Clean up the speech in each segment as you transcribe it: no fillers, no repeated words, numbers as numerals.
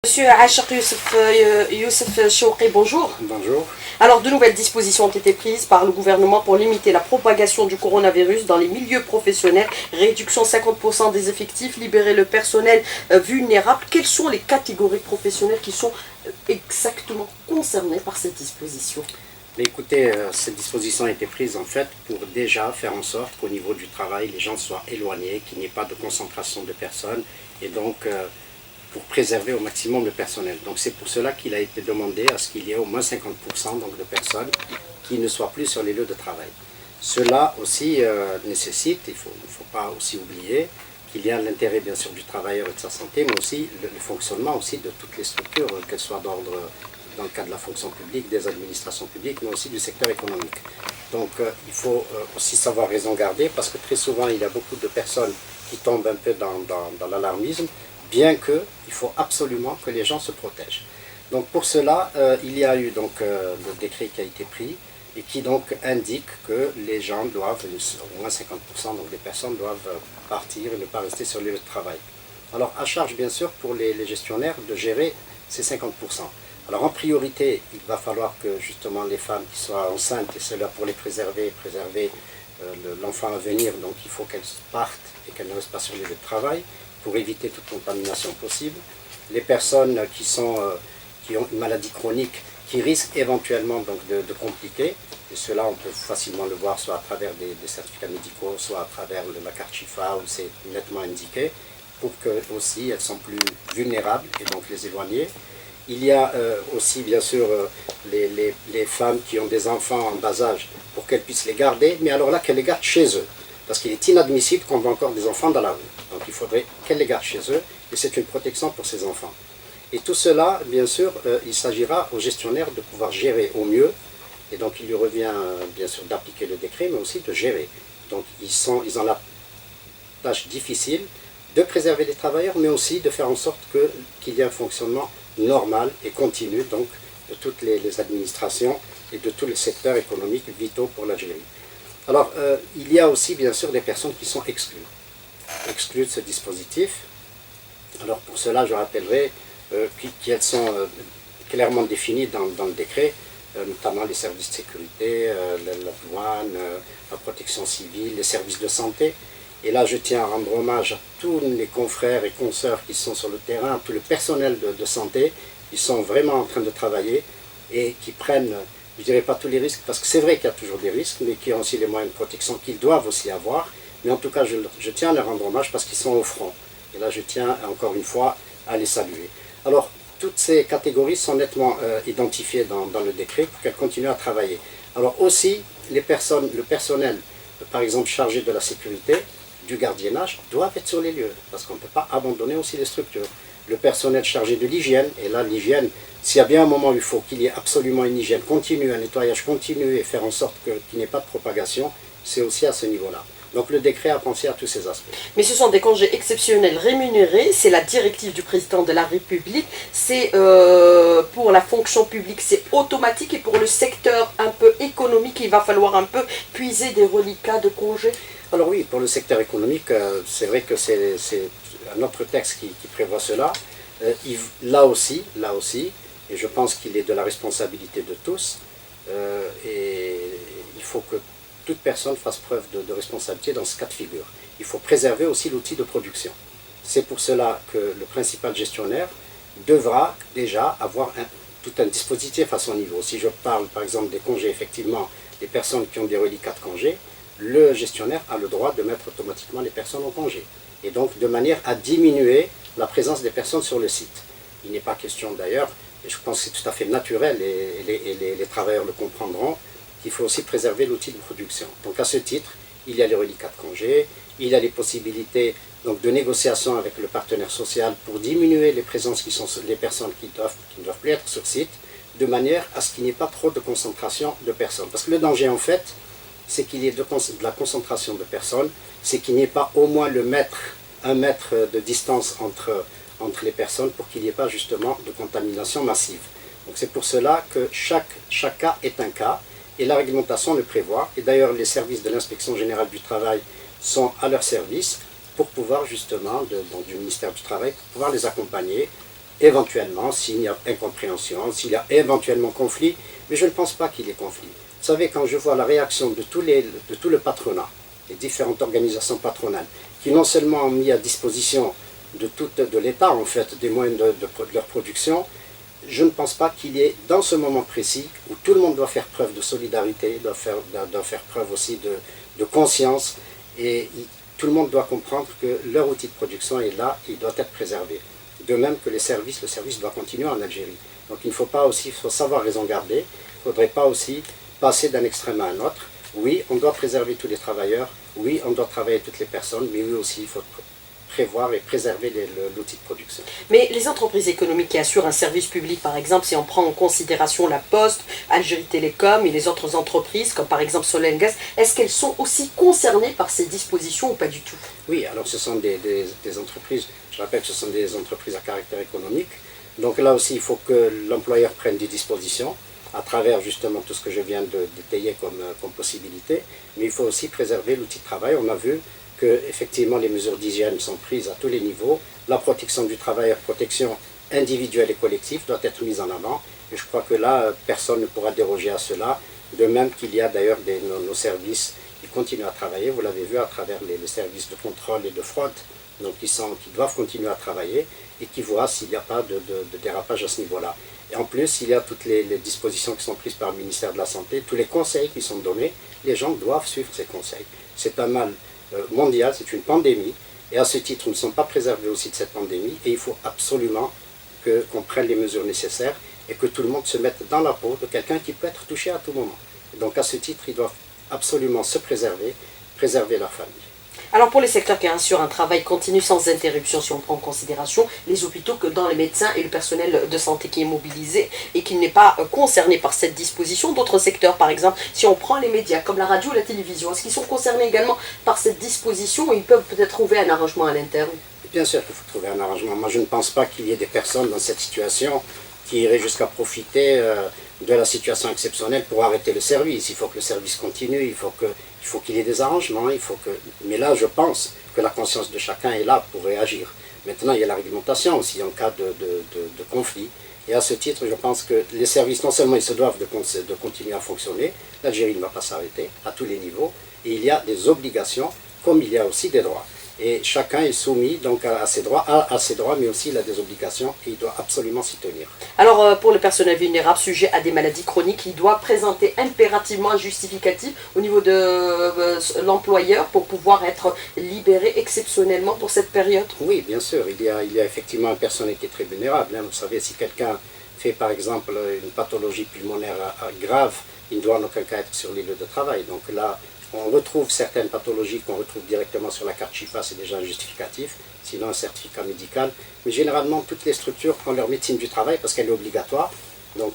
Monsieur Achak Youssef Chouki, bonjour. Bonjour. Alors, de nouvelles dispositions ont été prises par le gouvernement pour limiter la propagation du coronavirus dans les milieux professionnels. Réduction 50% des effectifs, libérer le personnel vulnérable. Quelles sont les catégories professionnelles qui sont exactement concernées par cette disposition? Mais écoutez, cette disposition a été prise en fait pour déjà faire en sorte qu'au niveau du travail, les gens soient éloignés, qu'il n'y ait pas de concentration de personnes et donc pour préserver au maximum le personnel. Donc c'est pour cela qu'il a été demandé à ce qu'il y ait au moins 50% donc, de personnes qui ne soient plus sur les lieux de travail. Cela aussi nécessite, il ne faut pas aussi oublier, qu'il y a l'intérêt bien sûr du travailleur et de sa santé, mais aussi le fonctionnement aussi de toutes les structures, qu'elles soient d'ordre dans le cas de la fonction publique, des administrations publiques, mais aussi du secteur économique. Donc il faut aussi savoir raison garder, parce que très souvent il y a beaucoup de personnes qui tombent un peu dans l'alarmisme, bien qu'il faut absolument que les gens se protègent. Donc pour cela, il y a eu donc, le décret qui a été pris, et qui donc indique que les gens doivent, au moins 50% donc des personnes doivent partir et ne pas rester sur les lieux de travail. Alors à charge bien sûr pour les gestionnaires de gérer ces 50%. Alors en priorité, il va falloir que justement les femmes qui soient enceintes, et cela pour les préserver l'enfant à venir, donc il faut qu'elles partent et qu'elles ne restent pas sur les lieux de travail pour éviter toute contamination possible. Les personnes qui ont une maladie chronique, qui risquent éventuellement donc de compliquer, et cela on peut facilement le voir soit à travers des certificats médicaux, soit à travers la carte Chifa où c'est nettement indiqué, pour que aussi elles sont plus vulnérables et donc les éloigner. Il y a aussi bien sûr les femmes qui ont des enfants en bas âge pour qu'elles puissent les garder, mais alors là qu'elles les gardent chez eux, parce qu'il est inadmissible qu'on voit encore des enfants dans la rue. Donc il faudrait qu'elles les gardent chez eux, et c'est une protection pour ces enfants. Et tout cela, bien sûr, il s'agira aux gestionnaires de pouvoir gérer au mieux, et donc il lui revient bien sûr d'appliquer le décret, mais aussi de gérer. Donc ils ont la tâche difficile de préserver les travailleurs, mais aussi de faire en sorte qu'il y ait un fonctionnement normal et continu donc, de toutes les administrations et de tous les secteurs économiques vitaux pour l'Algérie. Alors, il y a aussi bien sûr des personnes qui sont exclues de ce dispositif. Alors pour cela, je rappellerai qu'elles sont clairement définies dans le décret, notamment les services de sécurité, la douane, la protection civile, les services de santé. Et là, je tiens à rendre hommage à tous les confrères et consoeurs qui sont sur le terrain, à tout le personnel de santé, qui sont vraiment en train de travailler et qui prennent, je ne dirais pas tous les risques, parce que c'est vrai qu'il y a toujours des risques, mais qui ont aussi les moyens de protection qu'ils doivent aussi avoir. Mais en tout cas, je tiens à leur rendre hommage parce qu'ils sont au front. Et là, je tiens encore une fois à les saluer. Alors, toutes ces catégories sont nettement identifiées dans le décret pour qu'elles continuent à travailler. Alors aussi, le personnel, par exemple chargé de la sécurité, du gardiennage, doivent être sur les lieux, parce qu'on ne peut pas abandonner aussi les structures. Le personnel chargé de l'hygiène, et là l'hygiène, s'il y a bien un moment où il faut qu'il y ait absolument une hygiène continue, un nettoyage continu et faire en sorte qu'il n'y ait pas de propagation, c'est aussi à ce niveau-là. Donc le décret a pensé à tous ces aspects. Mais ce sont des congés exceptionnels rémunérés, c'est la directive du président de la République, c'est pour la fonction publique c'est automatique, et pour le secteur un peu économique, il va falloir un peu puiser des reliquats de congés. Alors oui, pour le secteur économique, c'est vrai que c'est un autre texte qui prévoit cela. Là aussi, et je pense qu'il est de la responsabilité de tous, et il faut que toute personne fasse preuve de responsabilité dans ce cas de figure. Il faut préserver aussi l'outil de production. C'est pour cela que le principal gestionnaire devra déjà avoir tout un dispositif à son niveau. Si je parle par exemple des congés, effectivement, des personnes qui ont des reliquats de congés, le gestionnaire a le droit de mettre automatiquement les personnes en congé. Et donc de manière à diminuer la présence des personnes sur le site. Il n'est pas question d'ailleurs, et je pense que c'est tout à fait naturel, et les travailleurs le comprendront, qu'il faut aussi préserver l'outil de production. Donc à ce titre, il y a les reliquats de congé, il y a les possibilités donc, de négociation avec le partenaire social pour diminuer les présences les personnes qui ne doivent plus être sur site, de manière à ce qu'il n'y ait pas trop de concentration de personnes. Parce que le danger en fait, c'est qu'il y ait de la concentration de personnes, c'est qu'il n'y ait pas au moins un mètre de distance entre les personnes pour qu'il n'y ait pas justement de contamination massive. Donc c'est pour cela que chaque cas est un cas, et la réglementation le prévoit, et d'ailleurs les services de l'inspection générale du travail sont à leur service pour pouvoir justement, du ministère du Travail, pour pouvoir les accompagner éventuellement, s'il y a incompréhension, s'il y a éventuellement conflit, mais je ne pense pas qu'il y ait conflit. Vous savez, quand je vois la réaction de tout le patronat, les différentes organisations patronales, qui non seulement ont mis à disposition de l'État, en fait, des moyens de leur production, je ne pense pas qu'il y ait, dans ce moment précis, où tout le monde doit faire preuve de solidarité, doit faire preuve aussi de conscience, et tout le monde doit comprendre que leur outil de production est là, il doit être préservé. De même que le service doit continuer en Algérie. Donc il ne faut pas aussi, il faut savoir raison garder, il ne faudrait pas aussi passer d'un extrême à un autre. Oui, on doit préserver tous les travailleurs, oui, on doit travailler toutes les personnes, mais oui aussi, il faut prévoir et préserver l'outil de production. Mais les entreprises économiques qui assurent un service public, par exemple, si on prend en considération la Poste, Algérie Télécom et les autres entreprises, comme par exemple Solène Gaz, est-ce qu'elles sont aussi concernées par ces dispositions ou pas du tout? Oui, alors ce sont des entreprises, je rappelle que ce sont des entreprises à caractère économique. Donc là aussi, il faut que l'employeur prenne des dispositions à travers justement tout ce que je viens de détailler comme possibilité. Mais il faut aussi préserver l'outil de travail. On a vu que effectivement les mesures d'hygiène sont prises à tous les niveaux. La protection du travailleur, protection individuelle et collective doit être mise en avant. Et je crois que là, personne ne pourra déroger à cela. De même qu'il y a d'ailleurs nos services qui continuent à travailler. Vous l'avez vu à travers les services de contrôle et de fraude, donc qui doivent continuer à travailler et qui voient s'il n'y a pas de dérapage à ce niveau-là. Et en plus, il y a toutes les dispositions qui sont prises par le ministère de la Santé, tous les conseils qui sont donnés, les gens doivent suivre ces conseils. C'est un mal mondial, c'est une pandémie, et à ce titre, nous ne sommes pas préservés aussi de cette pandémie, et il faut absolument qu'on prenne les mesures nécessaires et que tout le monde se mette dans la peau de quelqu'un qui peut être touché à tout moment. Et donc à ce titre, ils doivent absolument se préserver leur famille. Alors pour les secteurs qui assurent un travail continu sans interruption, si on prend en considération les hôpitaux, que dans les médecins et le personnel de santé qui est mobilisé et qui n'est pas concerné par cette disposition, d'autres secteurs par exemple, si on prend les médias comme la radio ou la télévision, est-ce qu'ils sont concernés également par cette disposition ou ils peuvent peut-être trouver un arrangement à l'interne? Bien sûr qu'il faut trouver un arrangement. Moi je ne pense pas qu'il y ait des personnes dans cette situation qui iraient jusqu'à profiter de la situation exceptionnelle pour arrêter le service. Il faut que le service continue, il faut qu'il y ait des arrangements, mais là je pense que la conscience de chacun est là pour réagir. Maintenant il y a la réglementation aussi en cas de conflit. Et à ce titre, je pense que les services, non seulement ils se doivent de continuer à fonctionner, l'Algérie ne va pas s'arrêter à tous les niveaux, et il y a des obligations comme il y a aussi des droits. Et chacun est soumis donc à ses droits, mais aussi il a des obligations et il doit absolument s'y tenir. Alors pour le personnel vulnérable sujet à des maladies chroniques, il doit présenter impérativement un justificatif au niveau de l'employeur pour pouvoir être libéré exceptionnellement pour cette période? Oui, bien sûr, il y a effectivement un personnel qui est très vulnérable. Vous savez, si quelqu'un fait par exemple une pathologie pulmonaire grave, il ne doit en aucun cas être sur les lieux de travail. Donc là, on retrouve certaines pathologies qu'on retrouve directement sur la carte Chifa, c'est déjà un justificatif, sinon un certificat médical. Mais généralement, toutes les structures ont leur médecine du travail parce qu'elle est obligatoire. Donc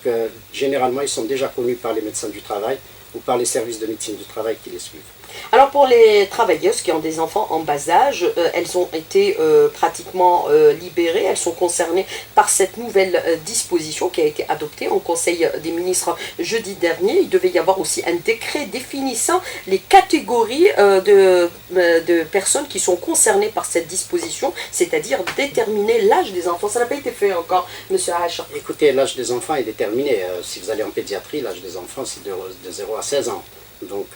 généralement, ils sont déjà connus par les médecins du travail ou par les services de médecine du travail qui les suivent. Alors pour les travailleuses qui ont des enfants en bas âge, elles ont été pratiquement libérées, elles sont concernées par cette nouvelle disposition qui a été adoptée en Conseil des ministres jeudi dernier. Il devait y avoir aussi un décret définissant les catégories de personnes qui sont concernées par cette disposition, c'est-à-dire déterminer l'âge des enfants. Ça n'a pas été fait encore, M. Hacha. Écoutez, l'âge des enfants est déterminé. Si vous allez en pédiatrie, l'âge des enfants c'est de 0 à 16 ans. Donc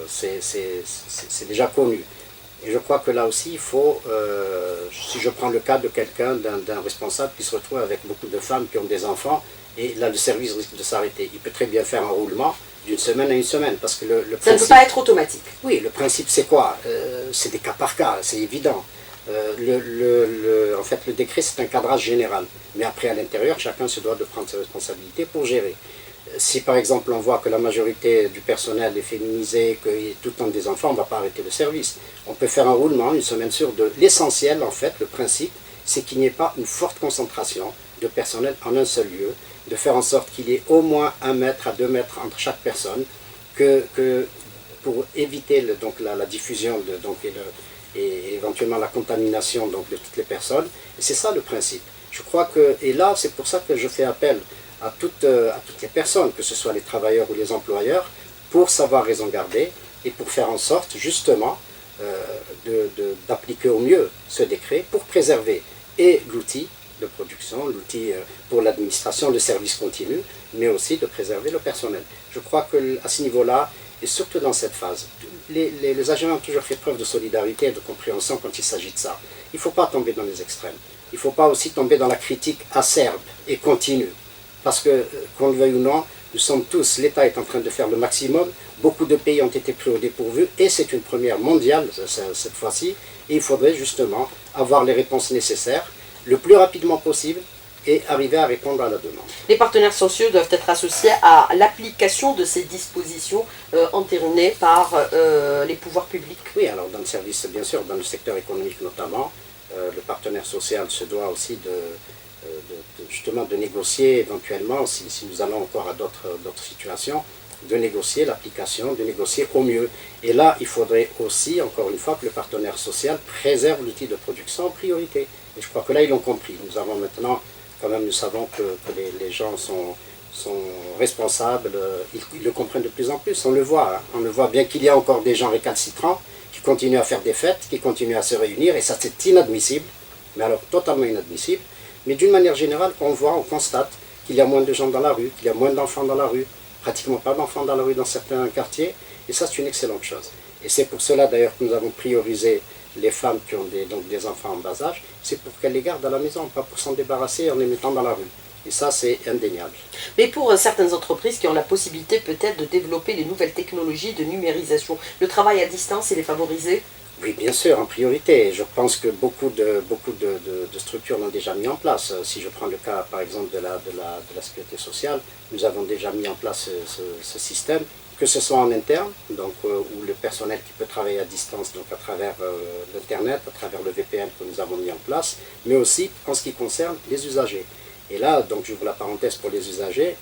c'est déjà connu. Et je crois que là aussi, il faut, si je prends le cas de quelqu'un, d'un responsable qui se retrouve avec beaucoup de femmes qui ont des enfants, et là le service risque de s'arrêter. Il peut très bien faire un roulement d'une semaine à une semaine, parce que le principe... Ça ne peut pas être automatique. Oui, le principe c'est quoi? C'est des cas par cas, c'est évident. En fait, le décret c'est un cadrage général, mais après à l'intérieur, chacun se doit de prendre ses responsabilités pour gérer. Si par exemple on voit que la majorité du personnel est féminisé, que tout le temps des enfants, on ne va pas arrêter le service. On peut faire un roulement une semaine sur deux. L'essentiel en fait, le principe, c'est qu'il n'y ait pas une forte concentration de personnel en un seul lieu, de faire en sorte qu'il y ait au moins 1 mètre à 2 mètres entre chaque personne, pour éviter la diffusion et éventuellement la contamination de toutes les personnes. Et c'est ça le principe. Je crois que, et là c'est pour ça que je fais appel à toutes les personnes, que ce soit les travailleurs ou les employeurs, pour savoir raison garder et pour faire en sorte justement d'appliquer au mieux ce décret pour préserver et l'outil de production, l'outil pour l'administration, le service continu, mais aussi de préserver le personnel. Je crois qu'à ce niveau-là, et surtout dans cette phase, les agents ont toujours fait preuve de solidarité et de compréhension quand il s'agit de ça. Il ne faut pas tomber dans les extrêmes. Il ne faut pas aussi tomber dans la critique acerbe et continue. Parce que, qu'on le veuille ou non, nous sommes tous, l'État est en train de faire le maximum. Beaucoup de pays ont été pris au dépourvu et c'est une première mondiale cette fois-ci. Et il faudrait justement avoir les réponses nécessaires le plus rapidement possible et arriver à répondre à la demande. Les partenaires sociaux doivent être associés à l'application de ces dispositions entérinées par les pouvoirs publics. Oui, alors dans le service, bien sûr, dans le secteur économique notamment, le partenaire social se doit aussi justement de négocier éventuellement, si nous allons encore à d'autres situations, de négocier l'application, de négocier au mieux. Et là, il faudrait aussi, encore une fois, que le partenaire social préserve l'outil de production en priorité. Et je crois que là, ils l'ont compris. Nous avons maintenant, quand même, nous savons que les gens sont responsables, ils le comprennent de plus en plus, on le voit. Hein. On le voit bien qu'il y a encore des gens récalcitrants qui continuent à faire des fêtes, qui continuent à se réunir, et ça c'est inadmissible, mais alors totalement inadmissible. Mais d'une manière générale, on constate qu'il y a moins de gens dans la rue, qu'il y a moins d'enfants dans la rue, pratiquement pas d'enfants dans la rue dans certains quartiers, et ça c'est une excellente chose. Et c'est pour cela d'ailleurs que nous avons priorisé les femmes qui ont des enfants en bas âge, c'est pour qu'elles les gardent à la maison, pas pour s'en débarrasser en les mettant dans la rue. Et ça, c'est indéniable. Mais pour certaines entreprises qui ont la possibilité peut-être de développer les nouvelles technologies de numérisation, le travail à distance, il est favorisé? Oui, bien sûr, en priorité. Je pense que beaucoup de structures l'ont déjà mis en place. Si je prends le cas, par exemple, de la sécurité sociale, nous avons déjà mis en place ce système, que ce soit en interne, donc, où le personnel qui peut travailler à distance, donc à travers l'Internet, à travers le VPN que nous avons mis en place, mais aussi en ce qui concerne les usagers. Et là, donc j'ouvre la parenthèse pour les usagers,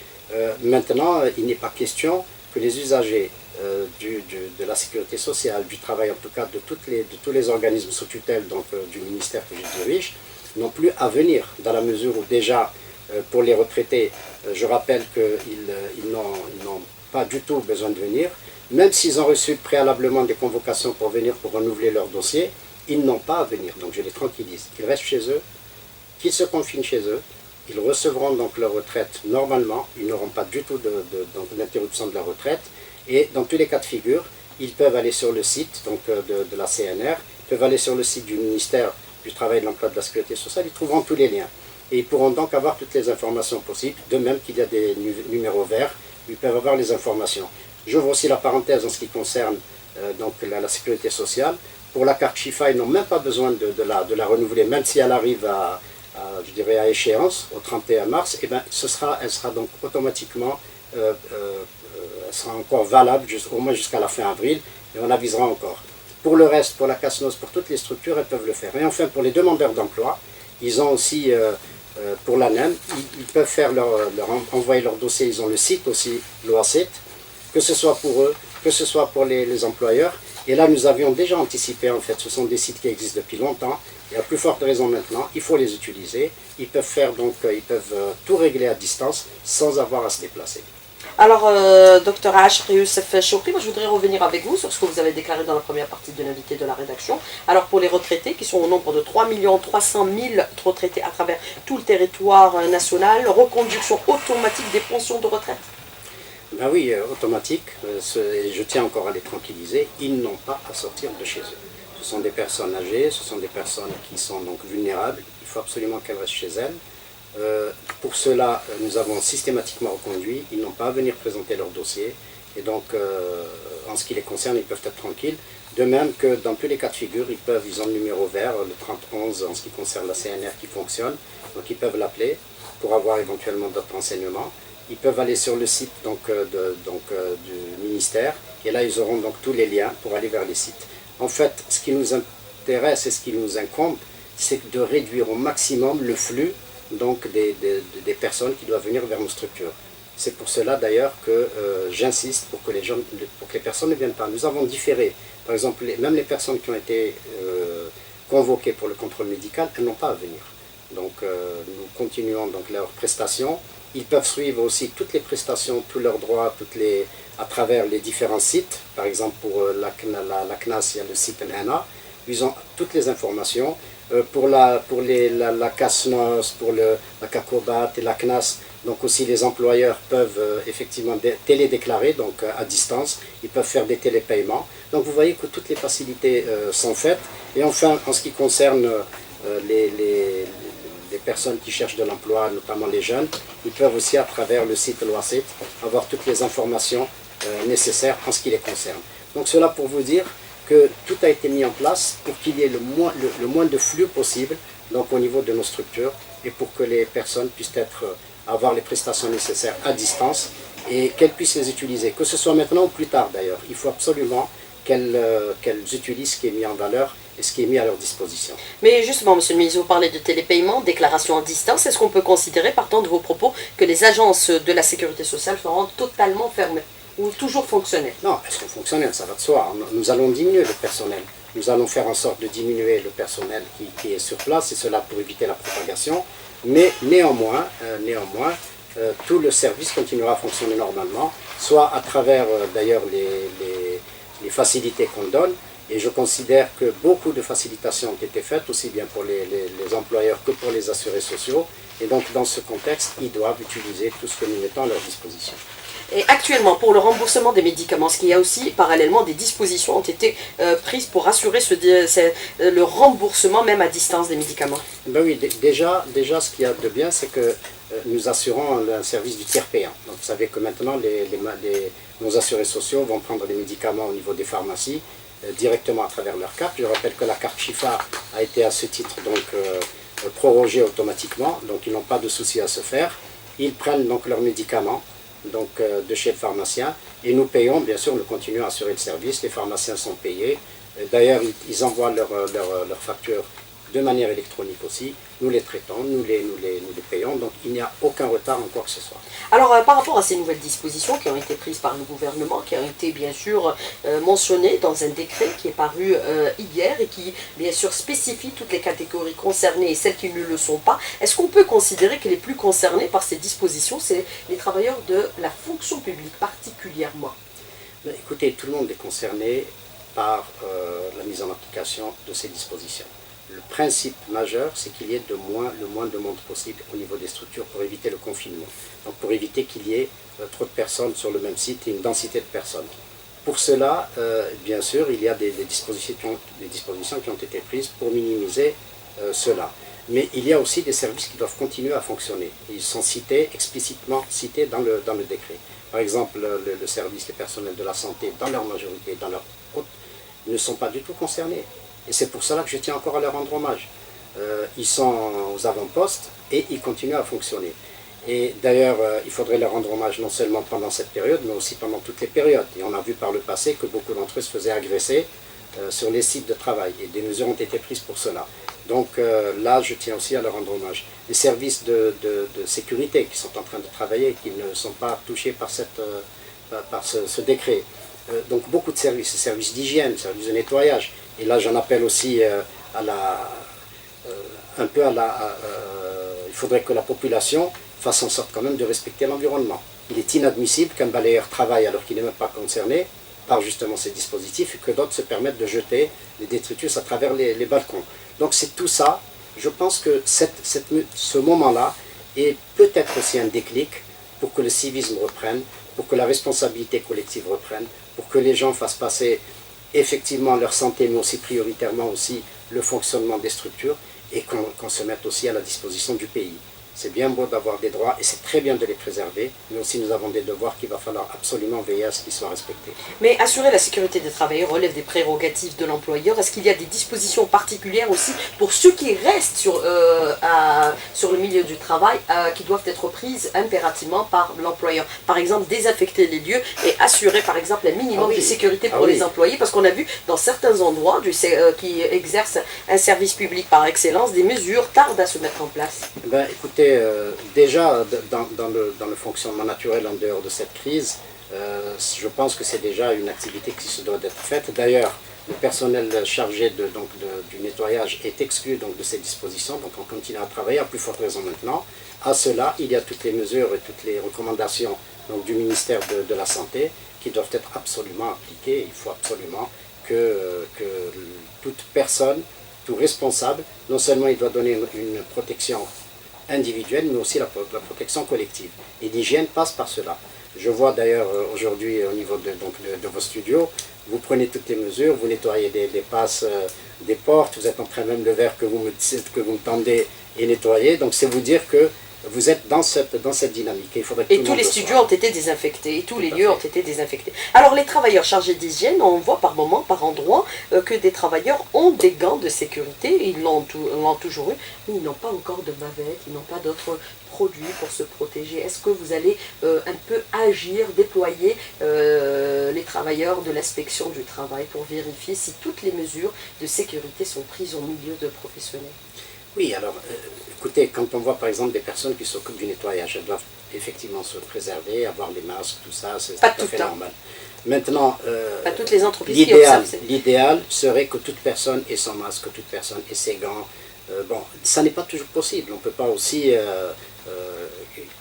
maintenant, il n'est pas question que les usagers de la sécurité sociale, du travail en tout cas, de tous les organismes sous tutelle donc, du ministère que je dirige, n'ont plus à venir, dans la mesure où déjà, pour les retraités, je rappelle qu'ils n'ont pas du tout besoin de venir, même s'ils ont reçu préalablement des convocations pour venir pour renouveler leur dossier, ils n'ont pas à venir, donc je les tranquillise, qu'ils restent chez eux, qu'ils se confinent chez eux, ils recevront donc leur retraite normalement, ils n'auront pas du tout d'interruption de la retraite, et dans tous les cas de figure, ils peuvent aller sur le site donc, de la CNR, ils peuvent aller sur le site du ministère du Travail, de l'Emploi et de la Sécurité sociale, ils trouveront tous les liens. Et ils pourront donc avoir toutes les informations possibles, de même qu'il y a des numéros verts, ils peuvent avoir les informations. J'ouvre aussi la parenthèse en ce qui concerne donc la sécurité sociale. Pour la carte Chifa, ils n'ont même pas besoin de la renouveler, même si elle arrive je dirais à échéance, au 31 mars, et ben, elle sera donc automatiquement, elle sera encore valable au moins jusqu'à la fin avril, et on avisera encore. Pour le reste, pour la CASNOS, pour toutes les structures, elles peuvent le faire. Et enfin, pour les demandeurs d'emploi, ils ont aussi, pour l'ANEM, ils peuvent faire envoyer leur dossier, ils ont le site aussi, l'OACET, que ce soit pour eux, que ce soit pour les employeurs. Et là, nous avions déjà anticipé, en fait, ce sont des sites qui existent depuis longtemps, et à plus forte raison maintenant, il faut les utiliser. Ils peuvent faire donc, ils peuvent tout régler à distance sans avoir à se déplacer. Alors, Dr H. Youssef Choukri, moi je voudrais revenir avec vous sur ce que vous avez déclaré dans la première partie de l'invité de la rédaction. Alors, pour les retraités, qui sont au nombre de 3 300 000 retraités à travers tout le territoire national, reconduction automatique des pensions de retraite? Ben oui, automatique, et je tiens encore à les tranquilliser, ils n'ont pas à sortir de chez eux. Ce sont des personnes âgées, ce sont des personnes qui sont donc vulnérables, il faut absolument qu'elles restent chez elles. Pour cela, nous avons systématiquement reconduit, ils n'ont pas à venir présenter leur dossier, et donc en ce qui les concerne, ils peuvent être tranquilles. De même que dans tous les cas de figure, ils ont le numéro vert, le 3011 en ce qui concerne la CNR qui fonctionne, donc ils peuvent l'appeler pour avoir éventuellement d'autres renseignements. Ils peuvent aller sur le site du ministère, et là ils auront donc tous les liens pour aller vers les sites. En fait, ce qui nous intéresse et ce qui nous incombe, c'est de réduire au maximum le flux donc, des personnes qui doivent venir vers nos structures. C'est pour cela d'ailleurs que j'insiste pour que les personnes ne viennent pas. Nous avons différé, par exemple, même les personnes qui ont été convoquées pour le contrôle médical, elles n'ont pas à venir. Donc nous continuons donc leurs prestations. Ils peuvent suivre aussi toutes les prestations, tous leurs droits, à travers les différents sites. Par exemple, pour la CNAS, il y a le site NANA. Ils ont toutes les informations. Pour la CASNOS, pour la CACOBAT et la CNAS, donc aussi les employeurs peuvent effectivement télédéclarer, donc à distance, ils peuvent faire des télépaiements. Donc vous voyez que toutes les facilités sont faites. Et enfin, en ce qui concerne les personnes qui cherchent de l'emploi, notamment les jeunes, ils peuvent aussi à travers le site Loicet avoir toutes les informations nécessaires en ce qui les concerne. Donc cela pour vous dire que tout a été mis en place pour qu'il y ait le moins de flux possible donc au niveau de nos structures et pour que les personnes puissent avoir les prestations nécessaires à distance et qu'elles puissent les utiliser, que ce soit maintenant ou plus tard d'ailleurs. Il faut absolument qu'elles utilisent ce qui est mis en valeur et ce qui est mis à leur disposition. Mais justement, monsieur le ministre, vous parlez de télépaiement, déclaration à distance. Est-ce qu'on peut considérer, partant de vos propos, que les agences de la sécurité sociale seront totalement fermées ou toujours fonctionnelles? Non, elles sont fonctionnelles, ça va de soi. Nous allons diminuer le personnel. Nous allons faire en sorte de diminuer le personnel qui est sur place, et cela pour éviter la propagation. Mais néanmoins, tout le service continuera à fonctionner normalement, soit à travers d'ailleurs les facilités qu'on donne. Et je considère que beaucoup de facilitations ont été faites, aussi bien pour les employeurs que pour les assurés sociaux. Et donc dans ce contexte, ils doivent utiliser tout ce que nous mettons à leur disposition. Et actuellement, pour le remboursement des médicaments, est-ce qu'il y a aussi parallèlement des dispositions ont été prises pour assurer le remboursement même à distance des médicaments? Ben oui, déjà ce qu'il y a de bien, c'est que nous assurons un service du tiers payant. Donc vous savez que maintenant, nos assurés sociaux vont prendre les médicaments au niveau des pharmacies directement à travers leur carte. Je rappelle que la carte Chifa a été à ce titre donc prorogée automatiquement, donc ils n'ont pas de souci à se faire. Ils prennent donc leurs médicaments donc, de chez le pharmacien et nous payons, bien sûr, nous continuons à assurer le service, les pharmaciens sont payés. D'ailleurs, ils envoient leurs factures de manière électronique aussi, nous les traitons, nous les payons, donc il n'y a aucun retard en quoi que ce soit. Alors par rapport à ces nouvelles dispositions qui ont été prises par le gouvernement, qui ont été bien sûr mentionnées dans un décret qui est paru hier et qui bien sûr spécifie toutes les catégories concernées et celles qui ne le sont pas, est-ce qu'on peut considérer que les plus concernés par ces dispositions, c'est les travailleurs de la fonction publique particulièrement? Ben, écoutez, tout le monde est concerné par la mise en application de ces dispositions. Le principe majeur, c'est qu'il y ait le moins de monde possible au niveau des structures pour éviter le confinement. Donc pour éviter qu'il y ait trop de personnes sur le même site et une densité de personnes. Pour cela, bien sûr, il y a des dispositions qui ont été prises pour minimiser cela. Mais il y a aussi des services qui doivent continuer à fonctionner. Ils sont explicitement cités dans le décret. Par exemple, le service, les personnels de la santé, dans leur majorité, dans leur haute, ne sont pas du tout concernés. Et c'est pour cela que je tiens encore à leur rendre hommage. Ils sont aux avant-postes et ils continuent à fonctionner. Et d'ailleurs, il faudrait leur rendre hommage non seulement pendant cette période, mais aussi pendant toutes les périodes. Et on a vu par le passé que beaucoup d'entre eux se faisaient agresser sur les sites de travail. Et des mesures ont été prises pour cela. Donc là, je tiens aussi à leur rendre hommage. Les services de sécurité qui sont en train de travailler, qui ne sont pas touchés par ce décret. Donc beaucoup de services d'hygiène, services de nettoyage. Et là, j'en appelle aussi il faudrait que la population fasse en sorte quand même de respecter l'environnement. Il est inadmissible qu'un balayeur travaille alors qu'il n'est même pas concerné par justement ces dispositifs et que d'autres se permettent de jeter les détritus à travers les balcons. Donc c'est tout ça. Je pense que ce moment-là est peut-être aussi un déclic pour que le civisme reprenne, pour que la responsabilité collective reprenne, pour que les gens fassent passer effectivement leur santé, mais aussi prioritairement aussi le fonctionnement des structures et qu'on se mette aussi à la disposition du pays. C'est bien beau d'avoir des droits et c'est très bien de les préserver, mais aussi nous avons des devoirs qu'il va falloir absolument veiller à ce qu'ils soient respectés. Mais assurer la sécurité des travailleurs relève des prérogatives de l'employeur. Est-ce qu'il y a des dispositions particulières aussi pour ceux qui restent sur le milieu du travail qui doivent être prises impérativement par l'employeur? Par exemple, désaffecter les lieux et assurer par exemple un minimum de sécurité pour les employés, parce qu'on a vu dans certains endroits qui exercent un service public par excellence, des mesures tardent à se mettre en place. Ben, écoutez, déjà dans le fonctionnement naturel en dehors de cette crise, je pense que c'est déjà une activité qui se doit d'être faite. D'ailleurs, le personnel chargé du nettoyage est exclu donc, de ces dispositions, donc on continue à travailler, à plus forte raison maintenant. À cela, il y a toutes les mesures et toutes les recommandations donc, du ministère de la Santé qui doivent être absolument appliquées. Il faut absolument que toute personne, tout responsable, non seulement il doit donner une protection individuelle, mais aussi la protection collective. Et l'hygiène passe par cela. Je vois d'ailleurs aujourd'hui au niveau de vos studios, vous prenez toutes les mesures, vous nettoyez des passes, des portes, vous êtes en train même le verre que vous me tendez et nettoyer. Donc c'est vous dire que vous êtes dans cette dynamique. Il faudrait que Et tous les studios ont été désinfectés, et tous les lieux ont été désinfectés. Alors les travailleurs chargés d'hygiène, on voit par moments, par endroits, que des travailleurs ont des gants de sécurité, ils l'ont toujours eu, mais ils n'ont pas encore de bavettes, ils n'ont pas d'autres produits pour se protéger. Est-ce que vous allez un peu agir, déployer les travailleurs de l'inspection du travail pour vérifier si toutes les mesures de sécurité sont prises au milieu de professionnels? Oui, alors, écoutez, quand on voit par exemple des personnes qui s'occupent du nettoyage, elles doivent effectivement se préserver, avoir les masques, tout ça, c'est tout à fait normal. Maintenant, pas toutes les entreprises qui observent. L'idéal serait que toute personne ait son masque, que toute personne ait ses gants. Bon, ça n'est pas toujours possible, on ne peut pas aussi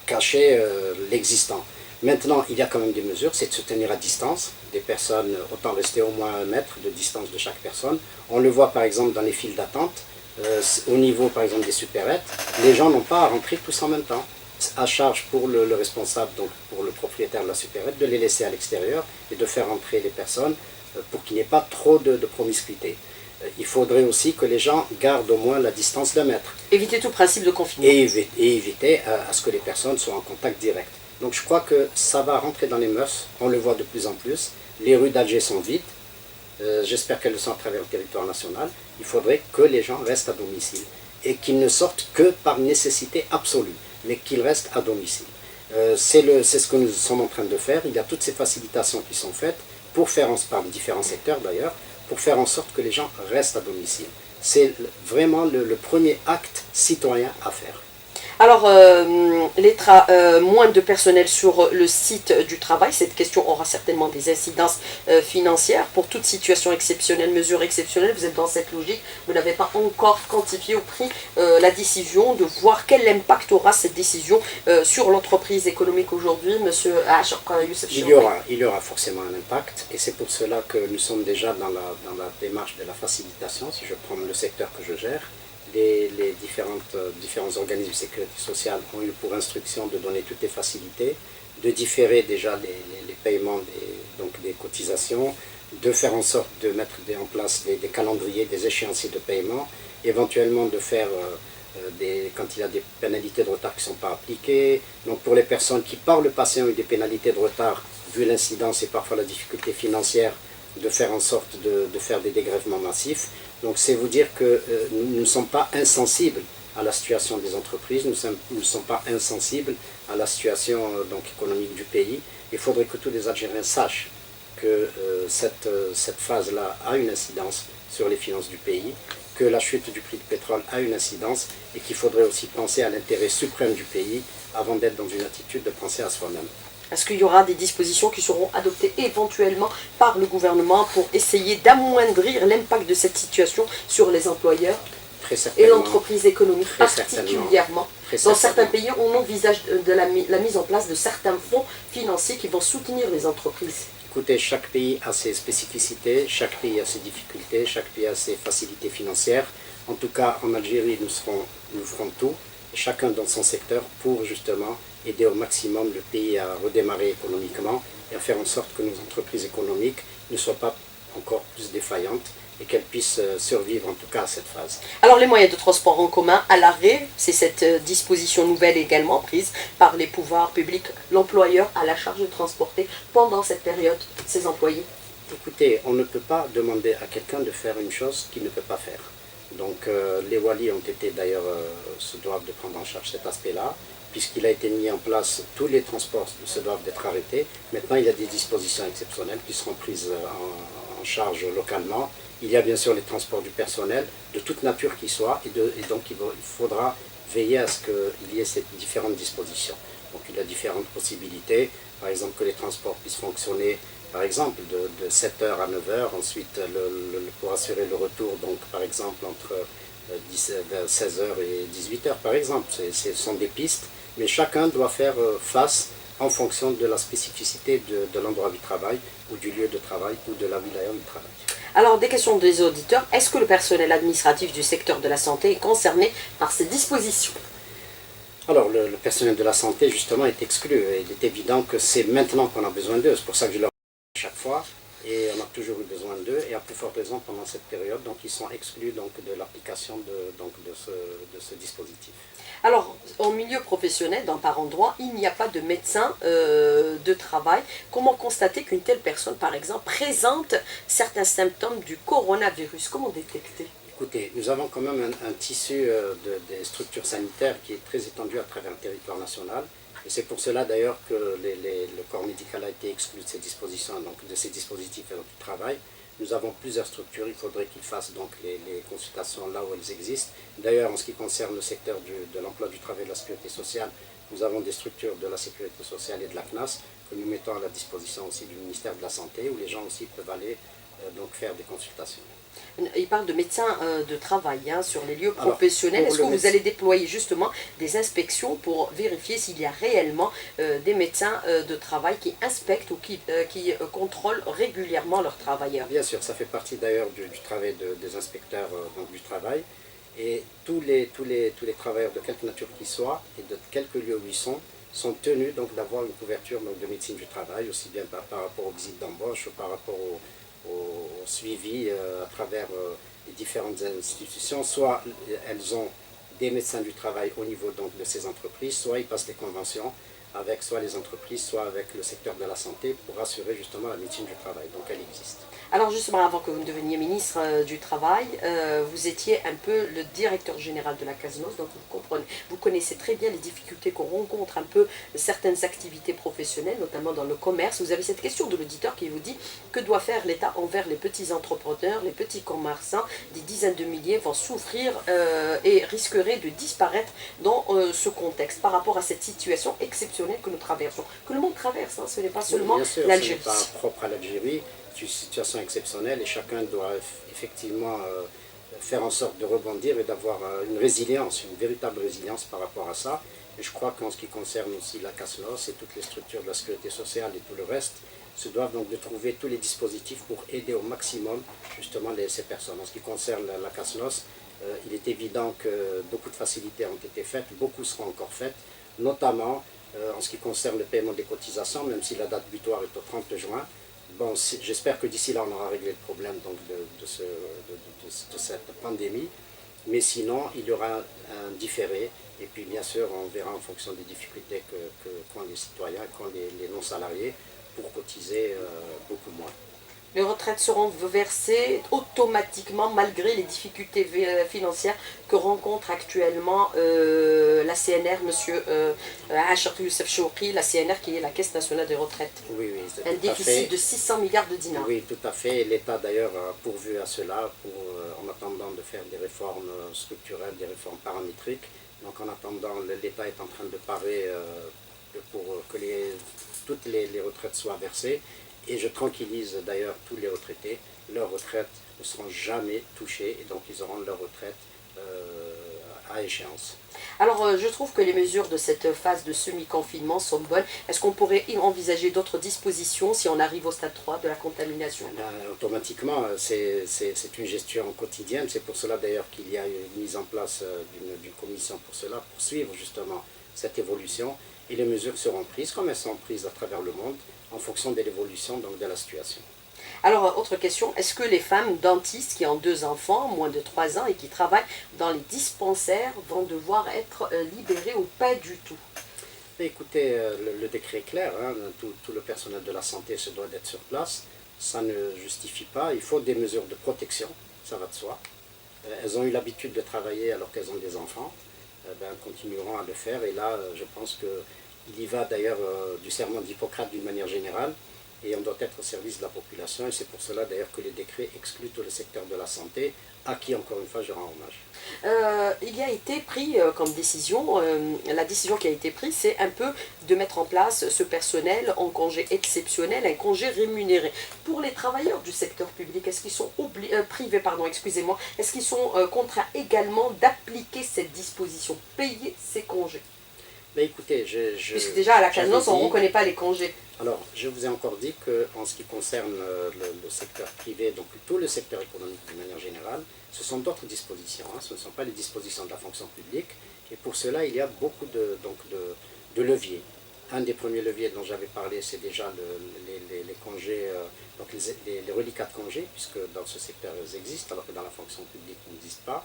cacher l'existant. Maintenant, il y a quand même des mesures, c'est de se tenir à distance. Des personnes, autant rester au moins 1 mètre de distance de chaque personne. On le voit par exemple dans les files d'attente. Au niveau par exemple des supérettes, les gens n'ont pas à rentrer tous en même temps. À charge pour le responsable, donc pour le propriétaire de la supérette, de les laisser à l'extérieur et de faire entrer les personnes pour qu'il n'y ait pas trop de promiscuité. Il faudrait aussi que les gens gardent au moins la distance d'1 mètre. Éviter tout principe de confinement. Et éviter à ce que les personnes soient en contact direct. Donc je crois que ça va rentrer dans les mœurs, on le voit de plus en plus. Les rues d'Alger sont vides. J'espère qu'elles le sont à travers le territoire national. Il faudrait que les gens restent à domicile et qu'ils ne sortent que par nécessité absolue, mais qu'ils restent à domicile. C'est ce que nous sommes en train de faire. Il y a toutes ces facilitations qui sont faites par les différents secteurs d'ailleurs, pour faire en sorte que les gens restent à domicile. C'est vraiment le premier acte citoyen à faire. Alors, moins de personnel sur le site du travail, cette question aura certainement des incidences financières. Pour toute situation exceptionnelle, mesure exceptionnelle, vous êtes dans cette logique, vous n'avez pas encore quantifié ou pris la décision de voir quel impact aura cette décision sur l'entreprise économique aujourd'hui, monsieur Youssef Chironi. Il y aura forcément un impact, et c'est pour cela que nous sommes déjà dans la démarche de la facilitation, si je prends le secteur que je gère. Les différents organismes de sécurité sociale ont eu pour instruction de donner toutes les facilités, de différer déjà les paiements des cotisations, de faire en sorte de mettre en place des calendriers, des échéanciers de paiement, éventuellement de faire, quand il y a des pénalités de retard qui ne sont pas appliquées. Donc pour les personnes qui par le passé ont eu des pénalités de retard, vu l'incidence et parfois la difficulté financière, de faire en sorte de faire des dégrèvements massifs. Donc c'est vous dire que nous ne sommes pas insensibles à la situation des entreprises, nous ne sommes pas insensibles à la situation économique du pays. Il faudrait que tous les Algériens sachent que cette phase-là a une incidence sur les finances du pays, que la chute du prix du pétrole a une incidence et qu'il faudrait aussi penser à l'intérêt suprême du pays avant d'être dans une attitude de penser à soi-même. Est-ce qu'il y aura des dispositions qui seront adoptées éventuellement par le gouvernement pour essayer d'amoindrir l'impact de cette situation sur les employeurs et l'entreprise économique particulièrement? Dans certains pays, on envisage la mise en place de certains fonds financiers qui vont soutenir les entreprises. Écoutez, chaque pays a ses spécificités, chaque pays a ses difficultés, chaque pays a ses facilités financières. En tout cas, en Algérie, nous ferons tout, chacun dans son secteur, pour justement aider au maximum le pays à redémarrer économiquement et à faire en sorte que nos entreprises économiques ne soient pas encore plus défaillantes et qu'elles puissent survivre en tout cas à cette phase. Alors les moyens de transport en commun à l'arrêt, c'est cette disposition nouvelle également prise par les pouvoirs publics. L'employeur a la charge de transporter pendant cette période ses employés. Écoutez, on ne peut pas demander à quelqu'un de faire une chose qu'il ne peut pas faire. Donc les Walis ont été d'ailleurs, se doivent de prendre en charge cet aspect-là, puisqu'il a été mis en place, tous les transports se doivent d'être arrêtés. Maintenant, il y a des dispositions exceptionnelles qui seront prises en charge localement. Il y a bien sûr les transports du personnel, de toute nature qu'il soit, et donc il faudra veiller à ce qu'il y ait ces différentes dispositions. Donc il y a différentes possibilités, par exemple que les transports puissent fonctionner, par exemple de 7h à 9h, ensuite pour assurer le retour, donc par exemple entre 16h et 18h par exemple. Ce sont des pistes, mais chacun doit faire face en fonction de la spécificité de l'endroit du travail, ou du lieu de travail, ou de la wilaya du travail. Alors, des questions des auditeurs. Est-ce que le personnel administratif du secteur de la santé est concerné par ces dispositions? Alors, le personnel de la santé, justement, est exclu. Il est évident que c'est maintenant qu'on a besoin d'eux. C'est pour ça que je leur dis à chaque fois. Et on a toujours eu besoin d'eux. Et à plus forte raison pendant cette période. Donc, ils sont exclus donc, de l'application de ce dispositif. Alors, en milieu professionnel, dans par endroit, il n'y a pas de médecin de travail. Comment constater qu'une telle personne, par exemple, présente certains symptômes du coronavirus? Comment détecter? Écoutez, nous avons quand même un tissu des structures sanitaires qui est très étendu à travers le territoire national. Et c'est pour cela d'ailleurs que le corps médical a été exclu de ces dispositions, donc de ces dispositifs du travail. Nous avons plusieurs structures, il faudrait qu'ils fassent donc les consultations là où elles existent. D'ailleurs, en ce qui concerne le secteur de l'emploi du travail et de la sécurité sociale, nous avons des structures de la sécurité sociale et de la CNAS que nous mettons à la disposition aussi du ministère de la Santé, où les gens aussi peuvent aller donc faire des consultations. Il parle de médecins de travail sur les lieux Alors, professionnels. pour Est-ce que le vous allez déployer justement des inspections pour vérifier s'il y a réellement des médecins de travail qui inspectent ou qui contrôlent régulièrement leurs travailleurs? Bien sûr, ça fait partie d'ailleurs du travail des inspecteurs donc du travail. Et tous les travailleurs de quelque nature qu'ils soient et de quelques lieux où ils sont tenus donc d'avoir une couverture donc, de médecine du travail, aussi bien par rapport aux visites d'embauche, par rapport au suivi à travers les différentes institutions. Soit elles ont des médecins du travail au niveau donc, de ces entreprises, soit ils passent des conventions avec soit les entreprises, soit avec le secteur de la santé pour assurer justement la médecine du travail. Donc elle existe. Alors justement, avant que vous ne deveniez ministre du Travail, vous étiez un peu le directeur général de la CASNOS, donc vous connaissez très bien les difficultés qu'on rencontre un peu certaines activités professionnelles, notamment dans le commerce. Vous avez cette question de l'auditeur qui vous dit que doit faire l'État envers les petits entrepreneurs, les petits commerçants, des dizaines de milliers vont souffrir et risqueraient de disparaître dans ce contexte par rapport à cette situation exceptionnelle que nous traversons, que le monde traverse, ce n'est pas seulement l'Algérie. Ce n'est pas propre à l'Algérie. C'est une situation exceptionnelle et chacun doit effectivement faire en sorte de rebondir et d'avoir une résilience, une véritable résilience par rapport à ça. Et je crois qu'en ce qui concerne aussi la CASNOS et toutes les structures de la sécurité sociale et tout le reste, se doivent donc de trouver tous les dispositifs pour aider au maximum justement ces personnes. En ce qui concerne la CASNOS, il est évident que beaucoup de facilités ont été faites, beaucoup seront encore faites, notamment en ce qui concerne le paiement des cotisations, même si la date butoir est au 30 juin. Bon, j'espère que d'ici là, on aura réglé le problème donc, de cette pandémie. Mais sinon, il y aura un différé. Et puis, bien sûr, on verra en fonction des difficultés qu'ont les citoyens, qu'ont les non-salariés, pour cotiser beaucoup moins. Les retraites seront versées automatiquement malgré les difficultés financières que rencontre actuellement la CNR, monsieur Achar Youssef Chouki, la CNR qui est la Caisse nationale des retraites. Oui, un déficit de 600 milliards de dinars. Oui, tout à fait. L'État d'ailleurs a pourvu à cela en attendant de faire des réformes structurelles, des réformes paramétriques. Donc en attendant, l'État est en train de parer pour que toutes les retraites soient versées. Et je tranquillise d'ailleurs tous les retraités, leurs retraites ne seront jamais touchées et donc ils auront leur retraite à échéance. Alors je trouve que les mesures de cette phase de semi-confinement sont bonnes. Est-ce qu'on pourrait envisager d'autres dispositions si on arrive au stade 3 de la contamination? Automatiquement, c'est une gestion quotidienne. C'est pour cela d'ailleurs qu'il y a une mise en place d'une commission pour cela, pour suivre justement cette évolution. Et les mesures seront prises comme elles sont prises à travers le monde en fonction de l'évolution de la situation. Alors, autre question, est-ce que les femmes dentistes qui ont 2 enfants, moins de 3 ans et qui travaillent dans les dispensaires vont devoir être libérées ou pas du tout? Écoutez, le décret est clair, hein, tout le personnel de la santé se doit d'être sur place, ça ne justifie pas, il faut des mesures de protection, ça va de soi. Elles ont eu l'habitude de travailler alors qu'elles ont des enfants, elles continueront à le faire et là je pense qu'il y va d'ailleurs du serment d'Hippocrate d'une manière générale et on doit être au service de la population et c'est pour cela d'ailleurs que les décrets excluent tout le secteur de la santé à qui encore une fois je rends hommage. Il y a été pris comme décision, la décision qui a été prise c'est un peu de mettre en place ce personnel en congé exceptionnel, un congé rémunéré. Pour les travailleurs du secteur public, est-ce qu'ils sont privés, pardon, excusez-moi, est-ce qu'ils sont contraints également d'appliquer cette disposition, payer ces congés? Mais écoutez, Puisque déjà à la CASNOS, on ne dit, reconnaît pas les congés. alors, je vous ai encore dit qu'en ce qui concerne le secteur privé, donc tout le secteur économique de manière générale, ce sont d'autres dispositions, hein, ce ne sont pas les dispositions de la fonction publique, et pour cela, il y a beaucoup de leviers. Un des premiers leviers dont j'avais parlé, c'est déjà les congés, donc les reliquats de congés, puisque dans ce secteur, ils existent, alors que dans la fonction publique, ils n'existent pas.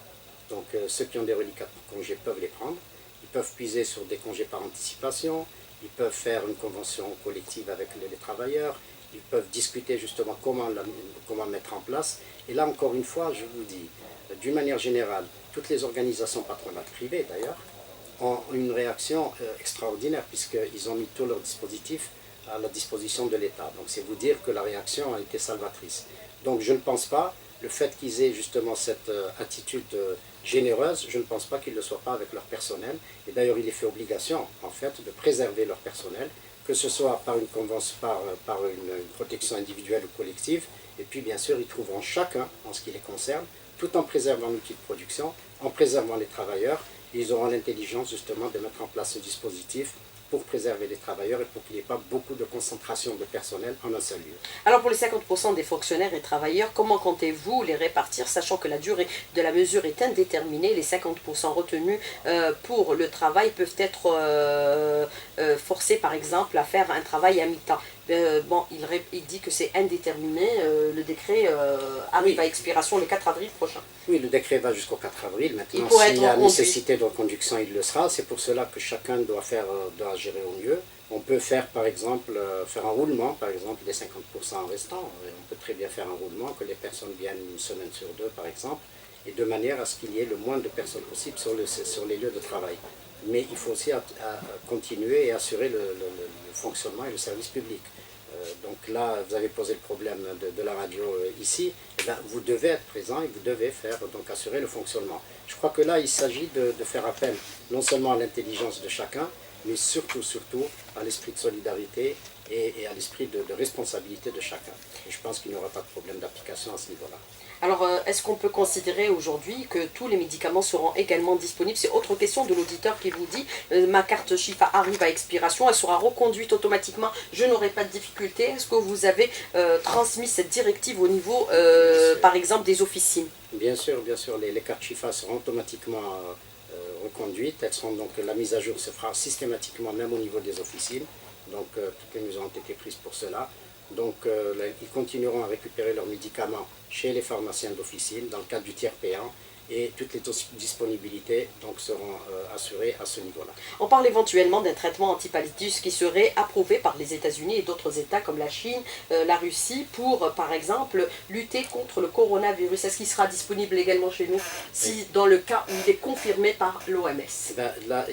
Donc, ceux qui ont des reliquats de congés peuvent les prendre. Ils peuvent puiser sur des congés par anticipation, ils peuvent faire une convention collective avec les travailleurs, ils peuvent discuter justement comment mettre en place. Et là, encore une fois, je vous dis, d'une manière générale, toutes les organisations patronales privées d'ailleurs, ont une réaction extraordinaire puisqu'ils ont mis tout leur dispositif à la disposition de l'État. Donc c'est vous dire que la réaction a été salvatrice. Donc je ne pense pas, le fait qu'ils aient justement cette attitude généreuse, je ne pense pas qu'ils ne le soient pas avec leur personnel. Et d'ailleurs il est fait obligation en fait de préserver leur personnel, que ce soit par une convention, par une protection individuelle ou collective. Et puis bien sûr ils trouveront chacun, en ce qui les concerne, tout en préservant l'outil de production, en préservant les travailleurs, ils auront l'intelligence justement de mettre en place ce dispositif pour préserver les travailleurs et pour qu'il n'y ait pas beaucoup de concentration de personnel en un seul lieu. Alors pour les 50% des fonctionnaires et travailleurs, comment comptez-vous les répartir, sachant que la durée de la mesure est indéterminée? Les 50% retenus pour le travail peuvent être forcés par exemple à faire un travail à mi-temps. Bon, il dit que c'est indéterminé, le décret arrive à expiration le 4 avril prochain. Oui, le décret va jusqu'au 4 avril. Maintenant, s'il y a nécessité de reconduction, il le sera. C'est pour cela que chacun doit gérer au mieux. On peut faire, par exemple, faire un roulement, par exemple, des 50% restants. On peut très bien faire un roulement, que les personnes viennent une semaine sur deux, par exemple, et de manière à ce qu'il y ait le moins de personnes possible sur les lieux de travail. Mais il faut aussi continuer et assurer le fonctionnement et le service public. Donc là, vous avez posé le problème de la radio ici, et bien, vous devez être présent et vous devez donc assurer le fonctionnement. Je crois que là, il s'agit de faire appel non seulement à l'intelligence de chacun, mais surtout à l'esprit de solidarité et à l'esprit de responsabilité de chacun. Et je pense qu'il n'y aura pas de problème d'application à ce niveau-là. Alors, est-ce qu'on peut considérer aujourd'hui que tous les médicaments seront également disponibles? C'est autre question de l'auditeur qui vous dit ma carte Chifa arrive à expiration, elle sera reconduite automatiquement, je n'aurai pas de difficulté. Est-ce que vous avez transmis cette directive au niveau, par exemple, des officines? Bien sûr, les cartes Chifa seront automatiquement reconduites. Donc, la mise à jour se fera systématiquement, même au niveau des officines. Donc, toutes les mesures ont été prises pour cela. Donc, ils continueront à récupérer leurs médicaments chez les pharmaciens d'officine dans le cadre du tiers payant et toutes les disponibilités donc, seront assurées à ce niveau-là. On parle éventuellement d'un traitement antipalliatif qui serait approuvé par les États-Unis et d'autres États comme la Chine, la Russie, pour, par exemple, lutter contre le coronavirus. Est-ce qu'il sera disponible également chez nous, si dans le cas où il est confirmé par l'OMS? Là,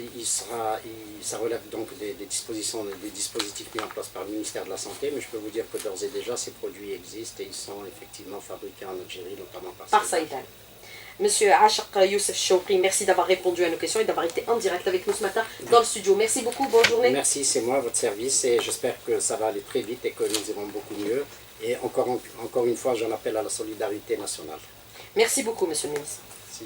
ça relève donc des dispositifs mis en place par le ministère de la Santé, mais je peux vous dire que d'ores et déjà, ces produits existent et ils sont effectivement fabriqués en Algérie, notamment par Saïdal. Monsieur Achaq Youssef Chouqui, merci d'avoir répondu à nos questions et d'avoir été en direct avec nous ce matin dans le studio. Merci beaucoup, bonne journée. Merci, c'est moi, votre service, et j'espère que ça va aller très vite et que nous irons beaucoup mieux. Et encore une fois, j'en appelle à la solidarité nationale. Merci beaucoup, monsieur le ministre. Merci.